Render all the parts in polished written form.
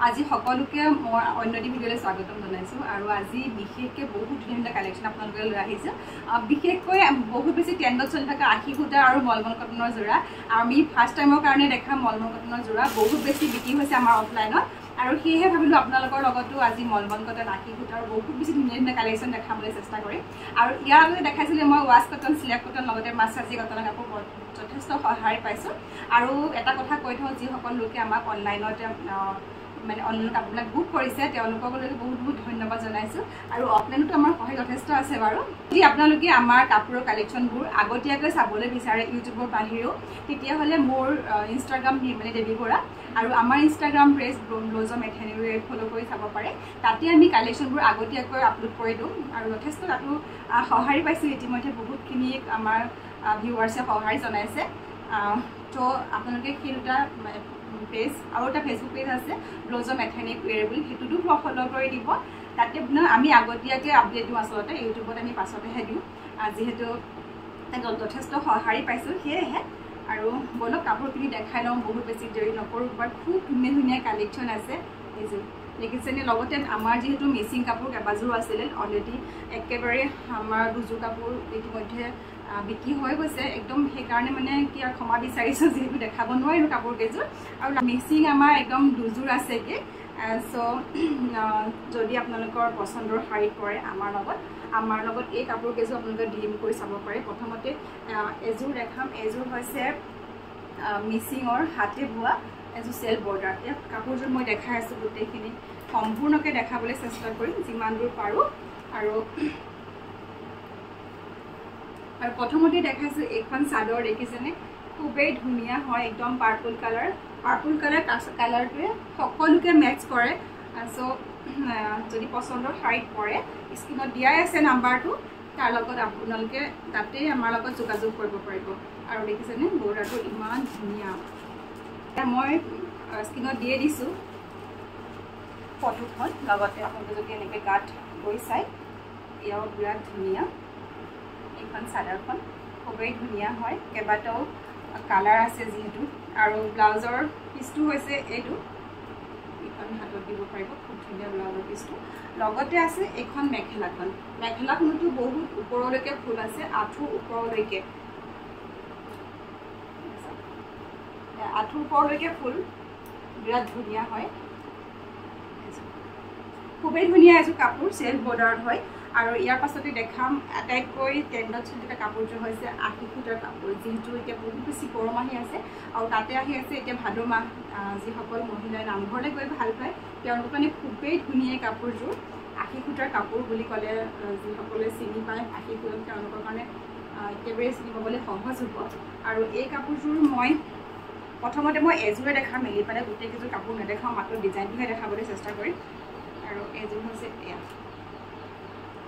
আজি সকলোকে মই অন্যটি ভিডিঅ'লৈ স্বাগতম জনাইছো আৰু আজি বিশেষকৈ বহুত ধুনীয়া কালেকশ্যন আপোনালোকে লৈ আহিছে বিশেষকৈ বহুত বেছি ট্ৰেণ্ডত চলি থকা আশী সূতা আৰু মলমল কটনৰ যোৰা আমি ফাৰ্ষ্ট টাইমৰ কাৰণে দেখা মলমল কটনৰ যোৰা বহুত বেছি বিক্ৰী হৈছে আমাৰ অফলাইনত আৰু সেয়েহে ভাবিলোঁ আপোনালোকৰ লগতো আজি মলমল কটন আশী সূতাৰ বহুত বেছি ধুনীয়া কালেকশ্যন দেখাবলৈ চেষ্টা কৰিম আৰু ইয়াৰ আগতে দেখাইছিলোঁ মই ৱাছ কটন চিলেক্ট কটন লগতে মাছাজি কটনৰ কাপোৰ যথেষ্ট সহায় পাইছোঁ আৰু এটা কথা কৈ থওঁ যিসকল লোকে আমাক অনলাইনত মানে অনলাইন কাপোৰবিলাক বুক কৰিছে তেওঁলোকলৈ বহুত বহুত ধন্যবাদ জনাইছোঁ আৰু অফলাইনতো আমাৰ সহায় যথেষ্ট আছে বাৰু যদি আপোনালোকে আমাৰ কাপোৰৰ কালেকশ্যনবোৰ আগতীয়াকৈ চাবলৈ বিচাৰে ইউটিউবৰ বাহিৰেও তেতিয়াহ'লে মোৰ ইনষ্টাগ্ৰাম নিৰ্মালী দেৱী বৰা আৰু আমাৰ ইনষ্টাগ্ৰাম পেজ ব্লজম এথেনিৰে ফ'ল' কৰি চাব পাৰে তাতে আমি কালেকশ্যনবোৰ আগতীয়াকৈ আপলোড কৰি দিওঁ আৰু যথেষ্ট তাতো সঁহাৰি পাইছোঁ ইতিমধ্যে বহুতখিনি আমাৰ ভিউৱাৰ্ছে সঁহাৰি জনাইছে তো আপোনালোকে সেই দুটা পেজ আৰু এটা ফেচবুক পেজ আছে ব্লজম এথেনিক ৱেৰ বুলি সেইটোতো ফ'ল' কৰি দিব তাতে আমি আগতীয়াকৈ আপডেট দিওঁ আচলতে ইউটিউবত আমি পাছতেহে দিওঁ যিহেতু যথেষ্ট সঁহাৰি পাইছোঁ সেয়েহে আৰু বলক কাপোৰখিনি দেখাই লওঁ বহুত বেছি দেৰি নকৰোঁ বাট খুব ধুনীয়া ধুনীয়া কালেকশ্যন আছে এইযোৰ দেখিছেনে লগতে আমাৰ যিহেতু মিচিং কাপোৰ কেইবাযোৰো আছিলে অলৰেডি একেবাৰে আমাৰ দুযোৰ কাপোৰ ইতিমধ্যে বিক্ৰী হৈ গৈছে একদম সেইকাৰণে মানে কি আৰু ক্ষমা বিচাৰিছোঁ যিহেতু দেখাব নোৱাৰিলোঁ কাপোৰ কেইযোৰ আৰু মিচিং আমাৰ একদম দুযোৰ আছেগৈ চ' যদি আপোনালোকৰ পচন্দৰ শাৰী পৰে আমাৰ লগত এই কাপোৰ কেইযোৰ আপোনালোকে ডিম কৰি চাব পাৰে প্ৰথমতে এযোৰ দেখাম এযোৰ হৈছে মিচিঙৰ হাতে বোৱা এযোৰ চেল বৰ্ডাৰ এই কাপোৰযোৰ মই দেখাই আছোঁ গোটেইখিনি সম্পূৰ্ণকৈ দেখাবলৈ চেষ্টা কৰিম যিমান দূৰ পাৰোঁ আৰু প্ৰথমতে দেখাইছোঁ এইখন চাদৰ দেখিছেনে খুবেই ধুনীয়া হয় একদম পাৰ্পল কালাৰ কালাৰটোৱে সকলোকে মেটচ কৰে চ' যদি পচন্দৰ শাৰীত পৰে স্ক্ৰীণত দিয়াই আছে নাম্বাৰটো তাৰ লগত আপোনালোকে তাতেই আমাৰ লগত যোগাযোগ কৰিব পাৰিব আৰু দেখিছেনে বৰ্ডাৰটো ইমান ধুনীয়া মই স্ক্ৰীণত দিয়ে দিছোঁ ফটোখন লগতে আপোনালোকে যদি এনেকৈ গাত গৈ চাই এয়াও বিৰাট ধুনীয়া এইখন চাদৰখন খুবেই ধুনীয়া হয় কেইবাটাও কালাৰ আছে যিহেতু আৰু ব্লাউজৰ পিচটো হৈছে এইটো এইখন হাতত দিব পাৰিব খুব ধুনীয়া ব্লাউজৰ পিচটো লগতে আছে এইখন মেখেলাখনতো বহুত ওপৰলৈকে ফুল আছে আঁঠুৰ ওপৰলৈকে ফুল বিৰাট ধুনীয়া হয় খুবেই ধুনীয়া এযোৰ কাপোৰ চেল্ফ বৰ্ডাৰত হয় আৰু ইয়াৰ পাছতে দেখাম আটাইতকৈ ট্ৰেণ্ডত চলি থকা কাপোৰযোৰ হৈছে আশী সূতাৰ কাপোৰ যিহেতু এতিয়া বহুত বেছি গৰম আহি আছে আৰু তাতে আহি আছে এতিয়া ভাদ মাহ যিসকল মহিলাই নামঘৰলৈ গৈ ভাল পায় তেওঁলোকৰ কাৰণে খুবেই ধুনীয়া কাপোৰযোৰ আশী সূতাৰ কাপোৰ বুলি ক'লে যিসকলে চিনি পায় আশী সূতা তেওঁলোকৰ কাৰণে একেবাৰে চিনি পাবলৈ সহজ হ'ব আৰু এই কাপোৰযোৰ মই প্ৰথমতে মই এযোৰে দেখাম মেলি পেলাই গোটেইকেইযোৰ কাপোৰ নেদেখাওঁ মাত্ৰ ডিজাইনটোহে দেখাবলৈ চেষ্টা কৰিম আৰু এযোৰ হৈছে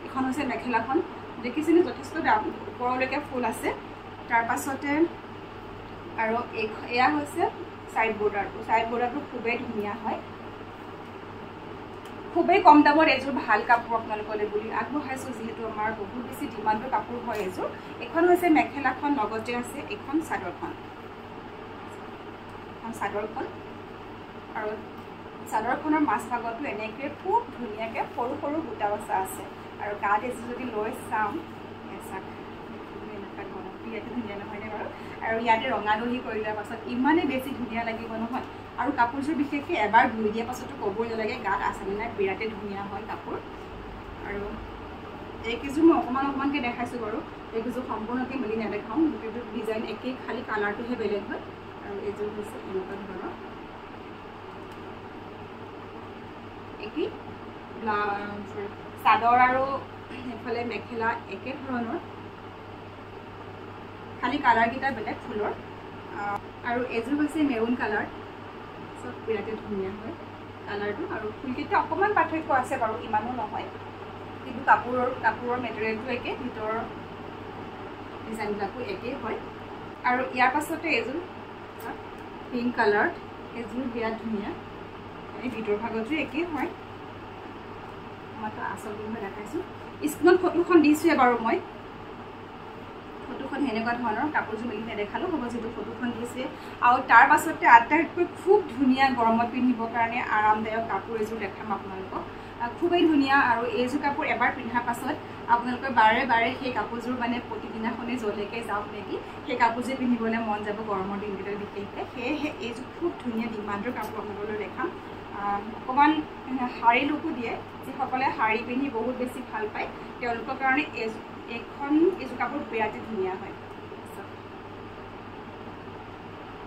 এইখন হৈছে মেখেলাখন দেখিছেনে যথেষ্ট ওপৰলৈকে ফুল আছে তাৰ পাছতে আৰু এয়া হৈছে ছাইড বৰ্ডাৰটো খুবেই ধুনীয়া হয় খুবেই কম দামত এযোৰ ভাল কাপোৰ আপোনালোকলৈ বুলি আগবঢ়াইছোঁ যিহেতু আমাৰ বহুত বেছি ডিমাণ্ডৰ কাপোৰ হয় এযোৰ এইখন হৈছে মেখেলাখন লগতে আছে এইখন চাদৰখন আৰু চাদৰখনৰ মাজভাগতো এনেকৈ খুব ধুনীয়াকৈ সৰু সৰু বুটা বচা আছে আৰু গাত এযোৰ যদি লৈ চাম ইয়াতে ধুনীয়া নহয়নে বাৰু আৰু ইয়াতে ৰঙা দহি কৰি দিয়াৰ পাছত ইমানেই বেছি ধুনীয়া লাগিব নহয় আৰু কাপোৰযোৰ বিশেষকৈ এবাৰ ধুই দিয়াৰ পাছতো ক'বই নালাগে গাত আছেনে নাই বিৰাটেই ধুনীয়া হয় কাপোৰ আৰু এইকেইযোৰ মই অকণমানকৈ দেখাইছোঁ বাৰু এইকেইযোৰ সম্পূৰ্ণকৈ মিলি নেদেখাওঁ গোটেইযোৰ ডিজাইন একেই খালী কালাৰটোহে বেলেগ হয় আৰু এইযোৰ হৈছে এনেকুৱা ধৰণৰ একেই চাদৰ আৰু এইফালে মেখেলা একে ধৰণৰ খালী কালাৰকেইটা বেলেগ ফুলৰ আৰু এযোৰ হৈছে মেৰুণ কালাৰ চব বিৰাটেই ধুনীয়া হয় কালাৰটো আৰু ফুলকেইটা অকণমান পাৰ্থক্য আছে বাৰু ইমানো নহয় কিন্তু কাপোৰৰ মেটেৰিয়েলটো একে ভিতৰৰ ডিজাইনবিলাকো একেই হয় আৰু ইয়াৰ পাছতে এযোৰ পিংক কালাৰ এযোৰ বিৰাট ধুনীয়া এই ভিতৰ ভাগতো একেই হয় মই আচলতে মই দেখাইছোঁ স্ক্ৰীণত ফটোখন দিছোঁৱে বাৰু মই ফটোখন সেনেকুৱা ধৰণৰ কাপোৰযোৰ মেলি নেদেখালোঁ হ'ব যিটো ফটোখন দিছে আৰু তাৰ পাছতে আটাইতকৈ খুব ধুনীয়া গৰমত পিন্ধিবৰ কাৰণে আৰামদায়ক কাপোৰ এযোৰ দেখাম আপোনালোকক খুবেই ধুনীয়া আৰু এইযোৰ কাপোৰ এবাৰ পিন্ধাৰ পাছত আপোনালোকে বাৰে বাৰে সেই কাপোৰযোৰ মানে প্ৰতিদিনাখনেই য'লৈকে যাওক নেকি সেই কাপোৰযোৰ পিন্ধিবলৈ মন যাব গৰমৰ দিনকেইটাত বিশেষকৈ সেয়েহে এইযোৰ খুব ধুনীয়া ডিমাণ্ডৰ কাপোৰ আপোনালোকলৈ দেখাম অকণমান শাৰী লুকো দিয়ে যিসকলে শাৰী পিন্ধি বহুত বেছি ভাল পায় তেওঁলোকৰ কাৰণে এইযোৰ কাপোৰ বিৰাটেই ধুনীয়া হয়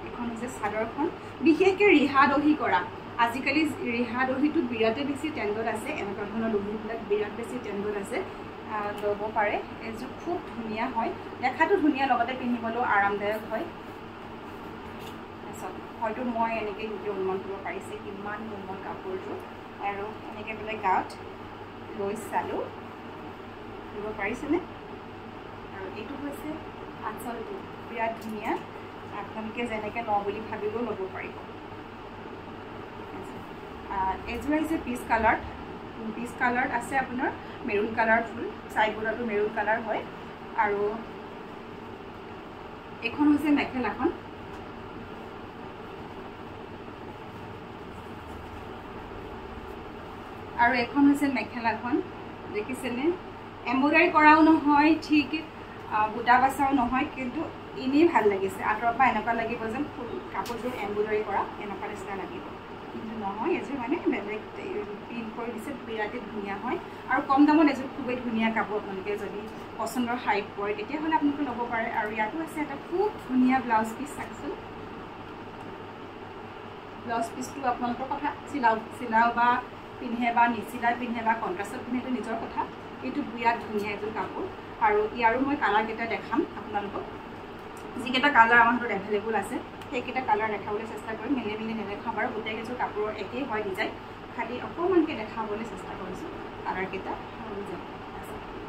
এখন হৈছে চাদৰখন বিশেষকৈ ৰিহা দহি কৰা আজিকালি ৰিহা দহিটো বিৰাটেই বেছি ট্ৰেণ্ডত আছে এনেকুৱা ধৰণৰ দহিবিলাক বিৰাট বেছি ট্ৰেণ্ডত আছে ল'ব পাৰে এইযোৰ খুব ধুনীয়া হয় দেখাটো ধুনীয়া লগতে পিন্ধিবলৈও আৰামদায়ক হয় হয়তো মই এনেকৈ নিজে অনুমান কৰিব পাৰিছে কিমান কোমল কাপোৰযোৰ আৰু এনেকৈ বোলে গাঁত লৈ চালোঁ দিব পাৰিছেনে আৰু এইটো হৈছে আঁচলটো বিৰাট ধুনীয়া আপোনালোকে যেনেকৈ লওঁ বুলি ভাবিলেও ল'ব পাৰিব এইযোৰ আহিছে পিচ কালাৰত আছে আপোনাৰ মেৰুন কালাৰ ফুল চাইডবোৰতো মেৰুন কালাৰ হয় আৰু এইখন হৈছে মেখেলাখন আৰু এখন হৈছে মেখেলাখন দেখিছেনে এম্ব্ৰইডাৰী কৰাও নহয় ঠিক বুটা বাচাও নহয় কিন্তু এনেই ভাল লাগিছে আঁতৰৰ পৰা এনেকুৱা লাগিব যেন কাপোৰযোৰ এম্ব্ৰইডাৰী কৰা এনেকুৱা নিচিনা লাগিব কিন্তু নহয় এযোৰ মানে বেলেগ প্ৰিণ্ট কৰি দিছে বিৰাটেই ধুনীয়া হয় আৰু কম দামত এযোৰ খুবেই ধুনীয়া কাপোৰ আপোনালোকে যদি পচন্দৰ শাৰীত পৰে তেতিয়াহ'লে আপোনালোকে ল'ব পাৰে আৰু ইয়াতো আছে এটা খুব ধুনীয়া ব্লাউজ পিচ চাওকচোন ব্লাউজ পিচটো আপোনালোকৰ কথা চিলাও বা পিন্ধে বা নিচিলাই পিন্ধে বা কণ্ট্ৰাষ্টত পিন্ধেটো নিজৰ কথা এইটো বিৰাট ধুনীয়া এযোৰ কাপোৰ আৰু ইয়াৰো মই কালাৰকেইটা দেখাম আপোনালোকক যিকেইটা কালাৰ আমাৰ হাতত এভেইলেবল আছে সেইকেইটা কালাৰ দেখাবলৈ চেষ্টা কৰিম মিলি নেদেখাওঁ বাৰু গোটেইকেইযোৰ কাপোৰৰ একেই হয় ডিজাইন খালি অকণমানকৈ দেখাবলৈ চেষ্টা কৰিছোঁ কালাৰকেইটা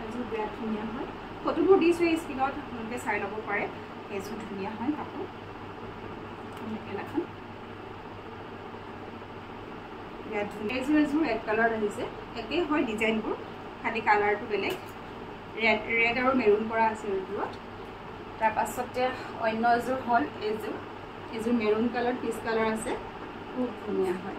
এযোৰ বিৰাট ধুনীয়া হয় ফটোবোৰ দিছোঁ এই স্ক্ৰীণত আপোনালোকে চাই ল'ব পাৰে এইযোৰ ধুনীয়া হয় কাপোৰ মেখেলাখন বিৰাট ধুনীয়া এযোৰ ৰেড কালাৰ আহিছে একেই হয় ডিজাইনবোৰ খালি কালাৰটো বেলেগ ৰেড আৰু মেৰুন কৰা আছে এইযোৰত তাৰ পাছতে অন্য এযোৰ হ'ল এইযোৰ মেৰুন কালাৰ পিচ কালাৰ আছে খুব ধুনীয়া হয়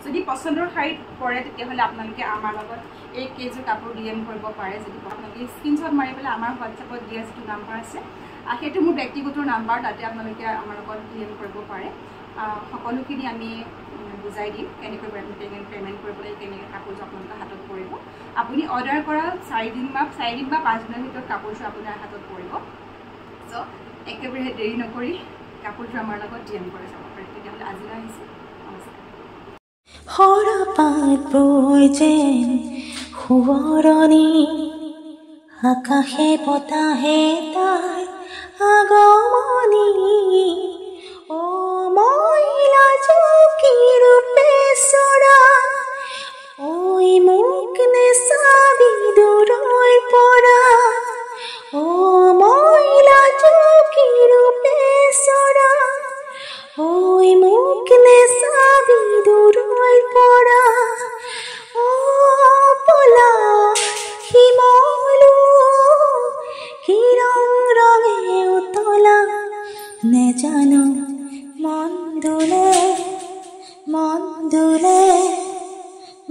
যদি পচন্দৰ শাৰীত পৰে তেতিয়াহ'লে আপোনালোকে আমাৰ লগত এই কেইযোৰ কাপোৰ DM কৰিব পাৰে যদি আপোনালোকে স্ক্ৰীনশ্বট মাৰি পেলাই আমাৰ হোৱাটছএপত দিয়া যিটো নাম্বাৰ আছে সেইটো মোৰ ব্যক্তিগত নাম্বাৰ তাতে আপোনালোকে আমাৰ লগত DM কৰিব পাৰে সকলোখিনি আমি বুজাই দিম কেনেকৈ পে'মেণ্ট কৰিবলৈ কেনেকৈ কাপোৰযোৰ আপোনালোকৰ হাতত পৰিব আপুনি অৰ্ডাৰ কৰা 4 দিন বা 5 দিনৰ ভিতৰত কাপোৰযোৰ আপোনাৰ হাতত পৰিব চ' একেবাৰে দেৰি নকৰি কাপোৰযোৰ আমাৰ লগত DM কৰি যাব পাৰে তেতিয়াহ'লে আজিলৈ আহিছে হৰপাত বৈ যেন সোঁৱৰণি আকাশে বতাহে তাৰ আগমনি ও মহিলা চকী ৰূপে চৰা ঐ মোক নেচাবি দূৰৰ পৰা ও মহিলা চকী ৰূপে চৰা ঐ মোক নেচাবি দূৰৰ পৰা ও পলা শিমলু কি ৰঙে উতলা নেজানো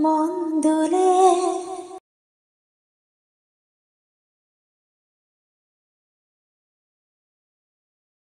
মন দুলে